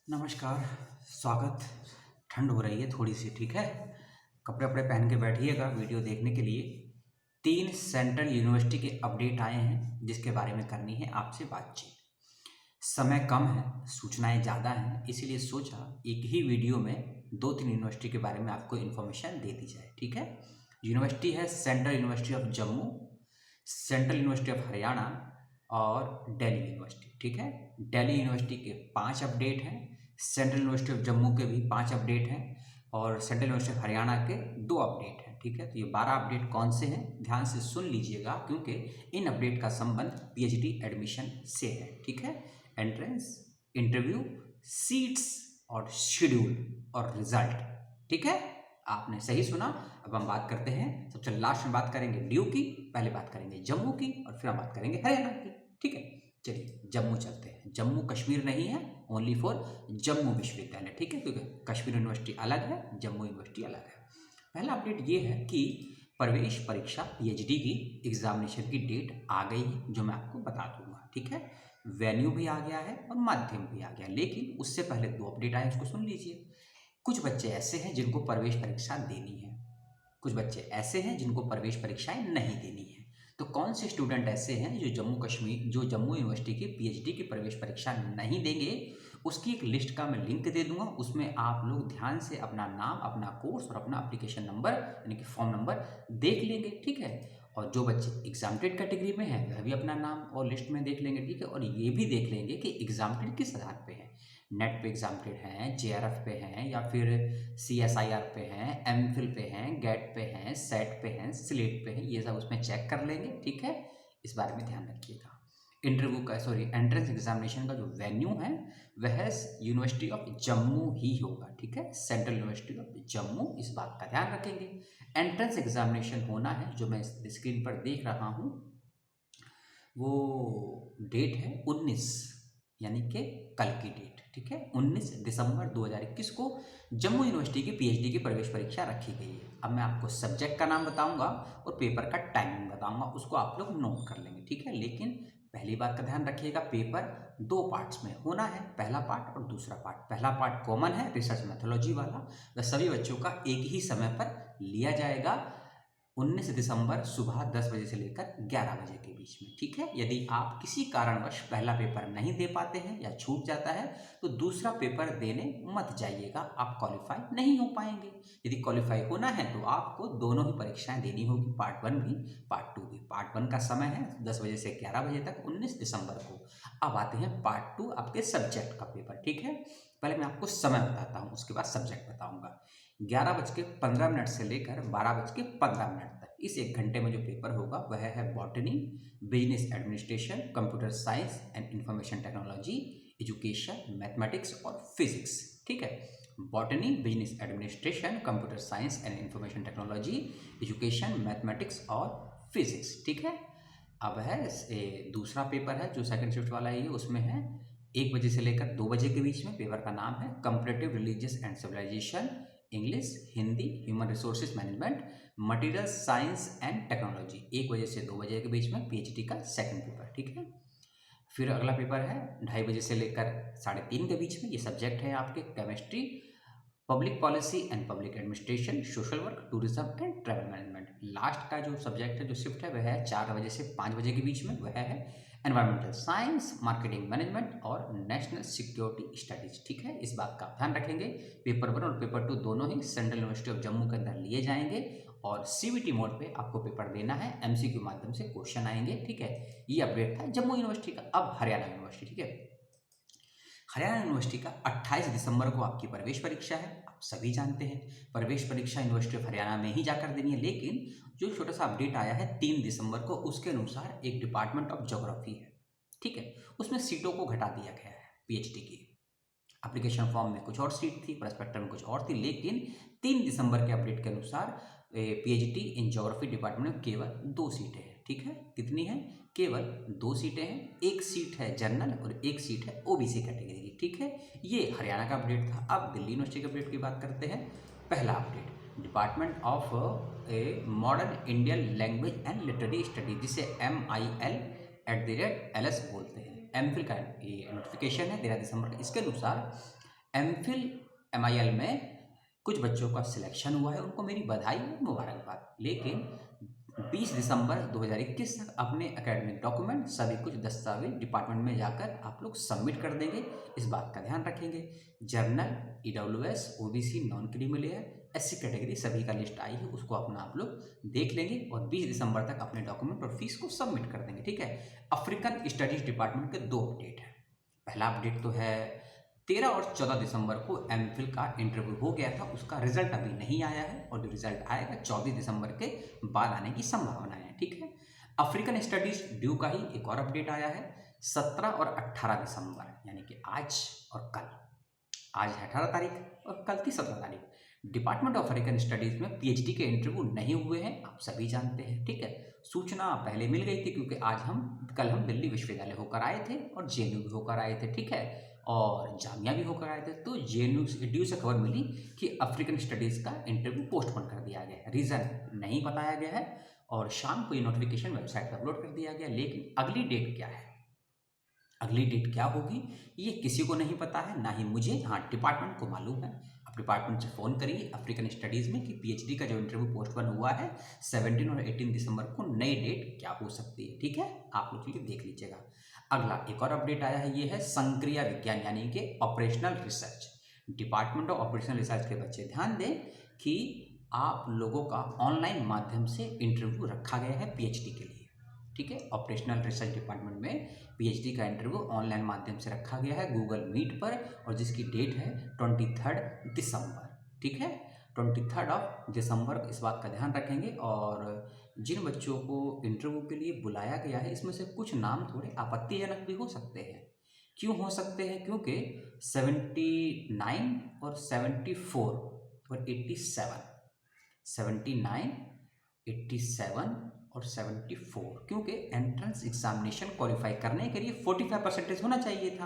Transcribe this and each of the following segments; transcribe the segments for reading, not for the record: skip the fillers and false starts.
नमस्कार, स्वागत। ठंड हो रही है थोड़ी सी, ठीक है। कपड़े वपड़े पहन के बैठिएगा वीडियो देखने के लिए। 3 सेंट्रल यूनिवर्सिटी के अपडेट आए हैं जिसके बारे में करनी है आपसे बातचीत। समय कम है, सूचनाएं ज़्यादा हैं, इसीलिए सोचा एक ही वीडियो में 2-3 यूनिवर्सिटी के बारे में आपको इन्फॉर्मेशन दे दी जाए, ठीक है। यूनिवर्सिटी है central university of Jammu, central university of Haryana और दिल्ली यूनिवर्सिटी, ठीक है। दिल्ली यूनिवर्सिटी के 5 अपडेट हैं, सेंट्रल यूनिवर्सिटी ऑफ जम्मू के भी 5 अपडेट हैं और सेंट्रल यूनिवर्सिटी ऑफ हरियाणा के 2 अपडेट हैं, ठीक है। तो ये 12 अपडेट कौन से हैं, ध्यान से सुन लीजिएगा क्योंकि इन अपडेट का संबंध पीएचडी एडमिशन से है, ठीक है। एंट्रेंस, इंटरव्यू, सीट्स और शेड्यूल और रिजल्ट, ठीक है। आपने सही सुना। अब हम बात करते हैं, सबसे लास्ट में बात करेंगे ड्यू की, पहले बात करेंगे जम्मू की और फिर हम बात करेंगे हरियाणा की, ठीक है। चलिए जम्मू चलते हैं। जम्मू कश्मीर नहीं है, ओनली फॉर जम्मू विश्वविद्यालय, ठीक है, क्योंकि कश्मीर यूनिवर्सिटी अलग है, जम्मू यूनिवर्सिटी अलग है। पहला अपडेट ये है कि प्रवेश परीक्षा पीएचडी की एग्जामिनेशन की डेट आ गई है, जो मैं आपको बता दूंगा, ठीक है। वेन्यू भी आ गया है और माध्यम भी आ गया, लेकिन उससे पहले 2 अपडेट आए, उसको सुन लीजिए। कुछ बच्चे ऐसे हैं जिनको प्रवेश परीक्षा देनी है, कुछ बच्चे ऐसे हैं जिनको प्रवेश परीक्षाएं नहीं देनी है। तो कौन से स्टूडेंट ऐसे हैं जो जम्मू यूनिवर्सिटी की पीएचडी की प्रवेश परीक्षा नहीं देंगे, उसकी एक लिस्ट का मैं लिंक दे दूंगा। उसमें आप लोग ध्यान से अपना नाम, अपना कोर्स और अपना एप्लीकेशन नंबर यानी कि फॉर्म नंबर देख लेंगे, ठीक है। और जो बच्चे एग्जाम्प्टेड कैटेगरी में हैं वह भी अपना नाम और लिस्ट में देख लेंगे, ठीक है। और ये भी देख लेंगे कि एग्जाम्प्टेड किस आधार पे है, नेट पे एग्जाम्प्टेड हैं, जेआरएफ पे हैं या फिर सीएसआईआर पे हैं, एमफिल पे हैं, गेट पे हैं, सेट पे हैं, स्लेट पे हैं, ये सब उसमें चेक कर लेंगे, ठीक है। इस बारे में ध्यान रखिएगा। एंट्रेंस एग्जामिनेशन का जो वेन्यू है वह यूनिवर्सिटी ऑफ जम्मू ही होगा, ठीक है, सेंट्रल यूनिवर्सिटी ऑफ जम्मू, इस बात का ध्यान रखेंगे। एंट्रेंस एग्जामिनेशन होना है, जो मैं स्क्रीन पर देख रहा हूँ, वो डेट है 19, यानी कि कल की डेट, ठीक है। 19 दिसंबर 2021 को जम्मू यूनिवर्सिटी की पीएचडी की प्रवेश परीक्षा रखी गई है। अब मैं आपको सब्जेक्ट का नाम बताऊंगा और पेपर का टाइमिंग बताऊंगा, उसको आप लोग नोट कर लेंगे, ठीक है। लेकिन पहली बात का ध्यान रखिएगा, पेपर 2 पार्ट्स में होना है, पहला पार्ट और दूसरा पार्ट। पहला पार्ट कॉमन है, रिसर्च मैथोलॉजी वाला, वह सभी बच्चों का एक ही समय पर लिया जाएगा, 19 दिसंबर सुबह 10 बजे से लेकर 11 बजे के बीच में, ठीक है। यदि आप किसी कारणवश पहला पेपर नहीं दे पाते हैं या छूट जाता है तो दूसरा पेपर देने मत जाइएगा, आप क्वालिफाई नहीं हो पाएंगे। यदि क्वालिफाई होना है तो आपको दोनों ही परीक्षाएं देनी होगी, पार्ट 1 भी पार्ट 2 भी। पार्ट 1 का समय है 10 बजे से 11 बजे तक, 19 दिसंबर को। अब आते हैं पार्ट 2, आपके सब्जेक्ट का पेपर, ठीक है। पहले मैं आपको समय बताता हूँ, उसके बाद सब्जेक्ट बताऊंगा। 11:15 से लेकर 12:15 तक, इस 1 घंटे में जो पेपर होगा वह है botany, business administration, computer science and information technology, education, mathematics और फिजिक्स, ठीक है। Botany, business administration, computer science and information technology, education, mathematics और फिजिक्स, ठीक है। अब है दूसरा पेपर है जो सेकंड शिफ्ट वाला है, ये उसमें है 1 बजे से लेकर 2 बजे के बीच में। पेपर का नाम है comparative religious and civilization, English, Hindi, human resources management, material science and technology, 1 बजे से 2 बजे के बीच में, पीएचडी का सेकंड पेपर, ठीक है। फिर अगला पेपर है 2:30 बजे से लेकर 3:30 के बीच में, ये सब्जेक्ट है आपके chemistry, public policy and public administration, social work, tourism and travel management. Last का जो सब्जेक्ट है, जो शिफ्ट है, वह है 4 बजे से 5 बजे के बीच में, वह है एनवायरमेंटल साइंस, मार्केटिंग मैनेजमेंट और नेशनल सिक्योरिटी स्टडीज, ठीक है। इस बात का ध्यान रखेंगे। पेपर 1 और पेपर 2 दोनों ही सेंट्रल यूनिवर्सिटी ऑफ जम्मू के अंदर लिए जाएंगे और सीबीटी मोड पे आपको पेपर देना है, एमसीक्यू माध्यम से क्वेश्चन आएंगे, ठीक है। ये अपडेट था जम्मू यूनिवर्सिटी का। अब हरियाणा यूनिवर्सिटी, ठीक है। हरियाणा यूनिवर्सिटी का 28 दिसंबर को आपकी प्रवेश परीक्षा है। आप सभी जानते हैं प्रवेश परीक्षा यूनिवर्सिटी ऑफ हरियाणा में ही जाकर देनी है, लेकिन जो छोटा सा अपडेट आया है 3 दिसंबर को, उसके अनुसार एक डिपार्टमेंट ऑफ ज्योग्राफी है, ठीक है, उसमें सीटों को घटा दिया गया है पीएचडी की। एप्लीकेशन फॉर्म में कुछ और सीट थी, प्रस्पेक्टर में कुछ और थी, लेकिन 3 दिसंबर के अपडेट के अनुसार पीएचडी इन ज्योग्राफी डिपार्टमेंट में केवल 2 सीटें हैं, ठीक है। कितनी है? केवल 2 सीटें हैं, 1 सीट है जनरल और 1 सीट है ओबीसी कैटेगरी की, ठीक है। ये हरियाणा का अपडेट था। अब दिल्ली यूनिवर्सिटी के अपडेट की बात करते हैं। पहला update, department of a modern Indian language and literary study, जिसे MIL @LS बोलते हैं, एमफिल का ये नोटिफिकेशन है 13 दिसंबर का। इसके अनुसार एमफिल MIL में कुछ बच्चों का सिलेक्शन हुआ है, उनको मेरी बधाई और मुबारकबाद। लेकिन 20 दिसंबर 2021 तक अपने एकेडमिक डॉक्यूमेंट सभी कुछ दस्तावेज डिपार्टमेंट में जाकर आप लोग सबमिट कर देंगे, इस बात का ध्यान रखेंगे। Journal, EWS, OBC, non creamy layer, SC category सभी का लिस्ट आई है, उसको अपना आप लोग देख लेंगे और 20 दिसंबर तक अपने डॉक्यूमेंट और फीस को सबमिट कर देंगे, ठीक है। अफ्रीकन स्टडीज डिपार्टमेंट के 2 अपडेट हैं। पहला अपडेट तो है 13 और 14 दिसंबर को एमफिल का इंटरव्यू हो गया था, उसका रिजल्ट अभी नहीं आया है और जो रिजल्ट आएगा 24 दिसंबर के बाद आने की संभावना है, ठीक है। अफ्रीकन स्टडीज ड्यू का ही एक और अपडेट आया है 17 और 18 दिसंबर, यानी कि आज और कल। आज है 18 तारीख और कल थी 17 तारीख। डिपार्टमेंट ऑफ अफ्रीकन स्टडीज में PhD के इंटरव्यू नहीं हुए हैं, आप सभी जानते हैं, ठीक है। सूचना पहले मिल गई थी क्योंकि कल हम दिल्ली विश्वविद्यालय होकर आए थे और JNU भी होकर आए थे, ठीक है, और जामिया भी होकर आए थे। तो JNU से खबर मिली कि अफ्रीकन स्टडीज़ का इंटरव्यू पोस्टपोन कर दिया गया है, रीज़न नहीं बताया गया है और शाम को ये नोटिफिकेशन वेबसाइट पर अपलोड कर दिया गया। लेकिन अगली डेट क्या है, अगली डेट क्या होगी ये किसी को नहीं पता है, ना ही मुझे। हाँ, डिपार्टमेंट को मालूम है। आप डिपार्टमेंट से फ़ोन करिए अफ्रीकन स्टडीज़ में कि PhD का जो इंटरव्यू पोस्टपोन हुआ है 17 और 18 दिसंबर को, नई डेट क्या हो सकती है, ठीक है। आप लोग चलिए देख लीजिएगा। अगला एक और अपडेट आया है, ये है संक्रिया विज्ञान यानी कि operational research. Department of operational research के बच्चे ध्यान दें कि आप लोगों का ऑनलाइन माध्यम से इंटरव्यू रखा गया है PhD के लिए, ठीक है। ऑपरेशनल रिसर्च डिपार्टमेंट में PhD का इंटरव्यू ऑनलाइन माध्यम से रखा गया है गूगल मीट पर और जिसकी डेट है 23 दिसंबर, ठीक है। 23 दिसंबर इस बात का ध्यान रखेंगे। और जिन बच्चों को इंटरव्यू के लिए बुलाया गया है इसमें से कुछ नाम थोड़े आपत्तिजनक भी हो सकते हैं। क्यों हो सकते हैं? क्योंकि 79 और 74 और 87, 79, 87 और 74, क्योंकि एंट्रेंस एग्जामिनेशन क्वालिफाई करने के लिए 45% होना चाहिए था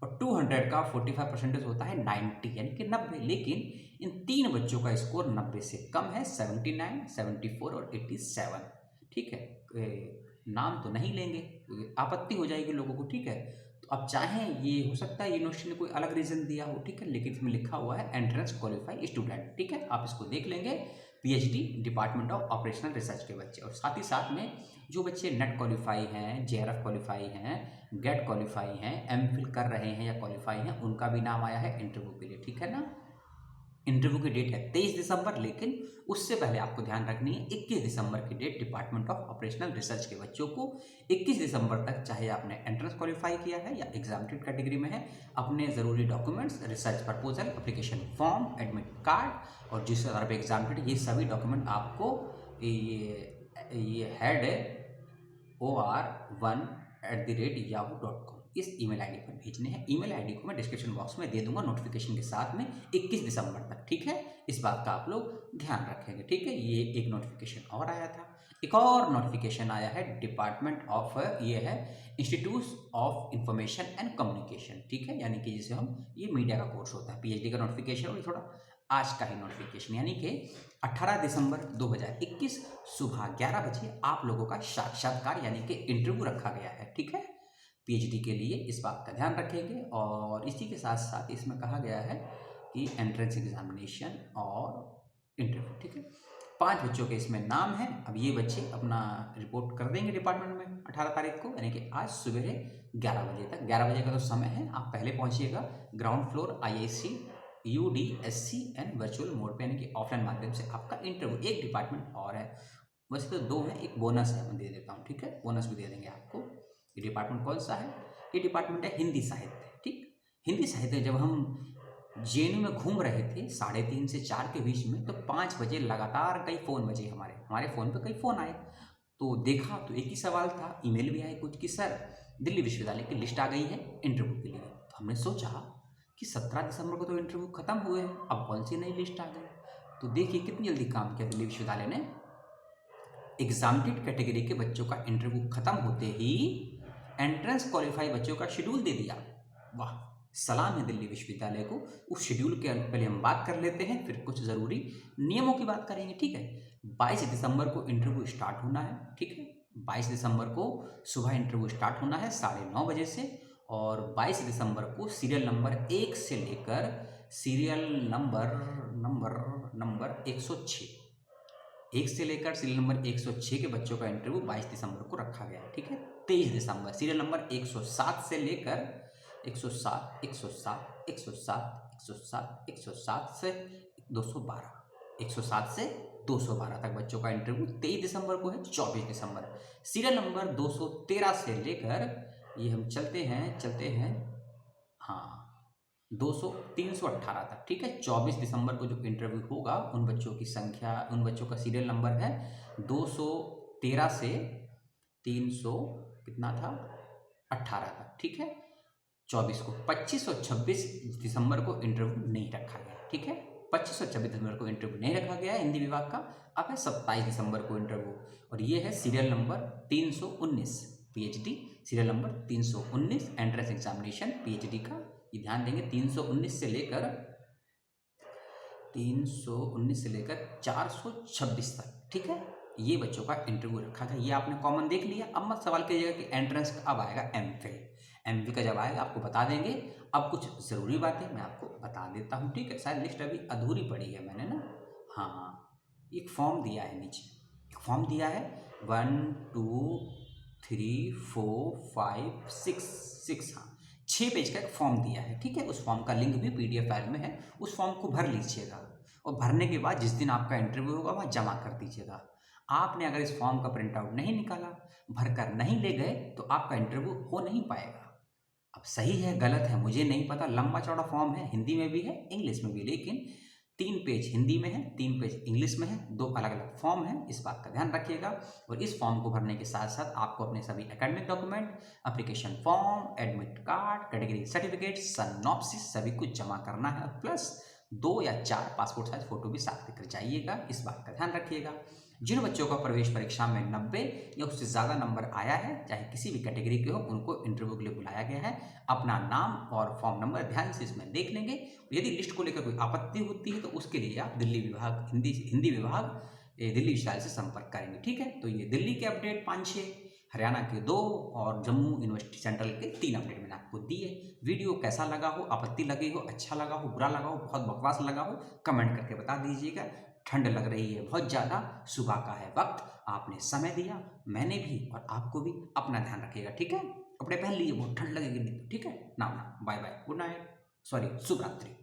और 200 का 45% होता है 90 यानी कि 90। लेकिन इन 3 बच्चों का स्कोर 90 से कम है, 79, 74 और 87, ठीक है। नाम तो नहीं लेंगे, आपत्ति हो जाएगी लोगों को, ठीक है। तो अब चाहें ये हो सकता है यूनिवर्सिटी ने कोई अलग रीज़न दिया हो, ठीक है, लेकिन इसमें लिखा हुआ है एंट्रेंस क्वालिफाई स्टूडेंट, ठीक है। आप इसको देख लेंगे, PhD department of operational research के बच्चे। और साथ ही साथ में जो बच्चे नेट क्वालिफाई हैं, JRF क्वालिफाई हैं, गेट क्वालिफाई हैं, MPhil कर रहे हैं या क्वालिफाई हैं, उनका भी नाम आया है इंटरव्यू के लिए, ठीक है ना। इंटरव्यू की डेट है 23 दिसंबर, लेकिन उससे पहले आपको ध्यान रखनी है 21 दिसंबर की date department of operational research के बच्चों को 21 दिसंबर तक, चाहे आपने एंट्रेंस क्वालिफाई किया है या एग्जामिनेटेड कैटेगरी में है, अपने ज़रूरी documents, research proposal, application form, admit card और जिस आधार पर एग्जामिनेटेड, ये सभी डॉक्यूमेंट आपको ये हेड or1@yahoo.com इस ईमेल आईडी पर भेजने हैं। ईमेल आईडी को मैं डिस्क्रिप्शन बॉक्स में दे दूंगा नोटिफिकेशन के साथ में 21 दिसंबर तक, ठीक है। इस बात का आप लोग ध्यान रखेंगे, ठीक है। ये एक नोटिफिकेशन और आया था। एक और नोटिफिकेशन आया है डिपार्टमेंट ऑफ, ये है institute of information and communication, ठीक है, यानी कि जिसे हम ये मीडिया का कोर्स होता है, PhD का नोटिफिकेशन और थोड़ा आज का ही नोटिफिकेशन, यानी कि 18 दिसंबर 2021 सुबह 11 बजे आप लोगों का साक्षात्कार यानी कि इंटरव्यू रखा गया है, ठीक है, PhD के लिए। इस बात का ध्यान रखेंगे। और इसी के साथ साथ इसमें कहा गया है कि एंट्रेंस एग्जामिनेशन और इंटरव्यू, ठीक है। 5 बच्चों के इसमें नाम है। अब ये बच्चे अपना रिपोर्ट कर देंगे डिपार्टमेंट में 18 तारीख को, यानी कि आज सवेरे 11 बजे तक। 11 बजे का तो समय है, आप पहले पहुंचिएगा ground floor IIC UDSC and virtual mode पे, यानी कि ऑफलाइन माध्यम से आपका इंटरव्यू। एक डिपार्टमेंट और है, वैसे तो 2 है, एक बोनस है, मैं दे देता हूँ, ठीक है, बोनस भी दे देंगे आपको। ये डिपार्टमेंट कौन सा है? ये डिपार्टमेंट है हिंदी साहित्य, ठीक। हिंदी साहित्य जब हम JNU में घूम रहे थे 3:30 से 4 के बीच में, तो 5 बजे लगातार कई फ़ोन बजे, हमारे फ़ोन पे कई फ़ोन आए। तो देखा तो एक ही सवाल था, ईमेल भी आए कुछ कि सर दिल्ली विश्वविद्यालय की लिस्ट आ गई है इंटरव्यू के लिए। तो हमने सोचा कि 17 दिसंबर को तो इंटरव्यू खत्म हुए हैं, अब कौन सी नई लिस्ट आ गई। तो देखिए कितनी जल्दी काम किया दिल्ली विश्वविद्यालय ने। एग्जामिनेटेड कैटेगरी के बच्चों का इंटरव्यू खत्म होते ही एंट्रेंस क्वालिफाई बच्चों का शेड्यूल दे दिया। वाह, सलाम है दिल्ली विश्वविद्यालय को। उस शेड्यूल के पहले हम बात कर लेते हैं, फिर कुछ ज़रूरी नियमों की बात करेंगे, ठीक है। 22 दिसंबर को इंटरव्यू स्टार्ट होना है, ठीक है। 22 दिसंबर को सुबह इंटरव्यू स्टार्ट होना है 9:30 बजे से और 22 दिसंबर को सीरियल नंबर 1 से लेकर सीरियल नंबर नंबर नंबर 106, 1 से लेकर सीरियल नंबर 106 के बच्चों का इंटरव्यू 22 दिसंबर को रखा गया है, ठीक है। 23 दिसंबर सीरियल नंबर 107 से लेकर 107 107 107 107 107 से 212, 107 से 212 तक बच्चों का इंटरव्यू 23 दिसंबर को है। 24 दिसंबर सीरियल नंबर 213 से लेकर ये हम चलते हैं हाँ 318 तक, ठीक है। 24 दिसंबर को जो इंटरव्यू होगा उन बच्चों की संख्या, उन बच्चों का सीरियल नंबर है 213 से 300 कितना था 18 तक, ठीक है। 24 को 25 और 26 दिसंबर को इंटरव्यू नहीं रखा गया, ठीक है। 25 और 26 दिसंबर को इंटरव्यू नहीं रखा गया है हिंदी विभाग का। अब है 27 दिसंबर को इंटरव्यू, और ये है serial number 319 PhD, serial number 319 entrance examination PhD का। ये ध्यान देंगे 319 से लेकर 426 तक, ठीक है। ये बच्चों का इंटरव्यू रखा गया। ये आपने कॉमन देख लिया। अब मत सवाल कीजिएगा कि एंट्रेंस कब आएगा, एमफिल का जब आएगा आपको बता देंगे। अब कुछ ज़रूरी बातें मैं आपको बता देता हूँ, ठीक है। शायद लिस्ट अभी अधूरी पड़ी है मैंने ना, हाँ एक फॉर्म दिया है नीचे, एक फॉर्म दिया है 1 2 3 4 5 6 हाँ 6 पेज का एक फॉर्म दिया है, ठीक है। उस फॉर्म का लिंक भी PDF फाइल में है। उस फॉर्म को भर लीजिएगा और भरने के बाद जिस दिन आपका इंटरव्यू होगा वहाँ जमा कर दीजिएगा। आपने अगर इस फॉर्म का प्रिंट आउट नहीं निकाला, भरकर नहीं ले गए, तो आपका इंटरव्यू हो नहीं पाएगा। अब सही है गलत है मुझे नहीं पता, लंबा चौड़ा फॉर्म है, हिंदी में भी है इंग्लिश में भी, लेकिन 3 पेज हिंदी में है 3 पेज इंग्लिश में है, 2 अलग अलग फॉर्म है, इस बात का ध्यान रखिएगा। और इस फॉर्म को भरने के साथ साथ आपको अपने सभी academic document, application form, admit card, category certificate, synopsis सभी कुछ जमा करना है, प्लस 2 या 4 पासपोर्ट साइज फोटो भी साथ लेकर जाइएगा, इस बात का ध्यान रखिएगा। जिन बच्चों का प्रवेश परीक्षा में 90 या उससे ज़्यादा नंबर आया है, चाहे किसी भी कैटेगरी के हो, उनको इंटरव्यू के लिए बुलाया गया है। अपना नाम और फॉर्म नंबर ध्यान से इसमें देख लेंगे। यदि लिस्ट को लेकर कोई आपत्ति होती है तो उसके लिए आप दिल्ली विभाग हिंदी विभाग दिल्ली विश्वविद्यालय से संपर्क करेंगे, ठीक है। तो ये दिल्ली के अपडेट 5-6, हरियाणा के 2 और जम्मू यूनिवर्सिटी सेंट्रल के 3 अपडेट मैंने आपको दिए। वीडियो कैसा लगा हो, आपत्ति लगी हो, अच्छा लगा हो, बुरा लगा हो, बहुत बकवास लगा हो, कमेंट करके बता दीजिएगा। ठंड लग रही है बहुत ज़्यादा, सुबह का है वक्त, आपने समय दिया, मैंने भी और आपको भी। अपना ध्यान रखिएगा, ठीक है। कपड़े पहन लीजिए, बहुत ठंड लगेगी नहीं तो, ठीक है। ना bye bye, good night, sorry शुभ रात्रि।